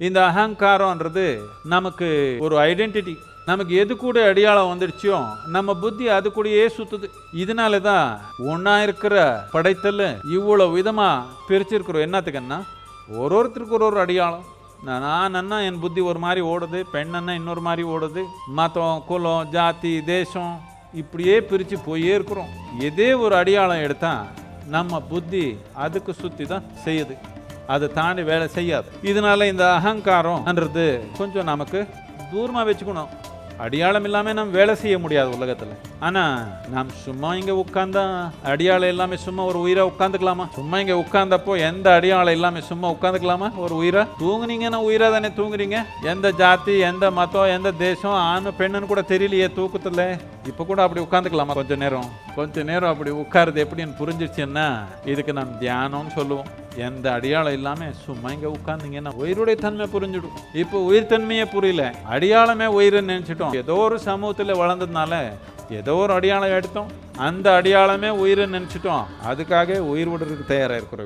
இந்த அகங்காரம்ன்றது நமக்கு ஒரு ஐடென்டிட்டி. நமக்கு எது கூட அடையாளம் வந்துடுச்சோ நம்ம புத்தி அது கூடயே சுத்துது. இதனால தான் ஒன்னா இருக்கிற படைத்தல் இவ்வளவு விதமா பிரிச்சிருக்கிறோம். என்னத்துக்குன்னா ஒருத்தருக்கு ஒரு அடையாளம். நான் என் புத்தி ஒரு மாதிரி ஓடுது, பெண்ணன்னா இன்னொரு மாதிரி ஓடுது, மதம், குலம், ஜாதி, தேசம் இப்படியே பிரித்து போயே இருக்கிறோம். இதே ஒரு அடையாளம் எடுத்தா நம்ம புத்தி அதுக்கு சுற்றி தான் செய்யுது, அதை தாண்டி வேலை செய்யாது. இதனால இந்த அகங்காரம்ன்றது கொஞ்சம் நமக்கு தூரமாக வச்சுக்கணும். அடையாளம் இல்லாமல் நம்ம வேலை செய்ய முடியாது உலகத்தில். ஆனால் நாம் சும்மா இங்கே உட்காந்தா அடையாளம் இல்லாமல் சும்மா ஒரு உயிரை உட்காந்துக்கலாமா? சும்மா இங்கே உட்காந்தப்போ எந்த அடையாளம் இல்லாமல் சும்மா உட்காந்துக்கலாமா? ஒரு உயிரை தூங்குனீங்கன்னா உயிரை தானே தூங்குறீங்க. எந்த ஜாதி, எந்த மதம், எந்த தேசம், ஆண் பெண்ணுன்னு கூட தெரியலையே தூக்கத்தில். இப்போ கூட அப்படி உட்காந்துக்கலாமா? கொஞ்ச நேரம் அப்படி உட்காருது எப்படின்னு புரிஞ்சிருச்சுன்னா இதுக்கு நம்ம தியானம்னு சொல்லுவோம். எந்த அடையாளம் இல்லாமல் சும்மா இங்கே உட்கார்ந்தீங்கன்னா உயிருடைய தன்மை புரிஞ்சிடும். இப்போ உயிர் தன்மையே புரியல, அடையாளமே உயிர்னு நினைச்சிட்டோம். ஏதோ ஒரு சமூகத்தில் வளர்ந்ததுனால ஏதோ ஒரு அடையாளம் எடுத்தோம், அந்த அடையாளமே உயிர்னு நினைச்சிட்டோம். அதுக்காக உயிர் விடுறதுக்கு தயாராக இருக்கிறோம்.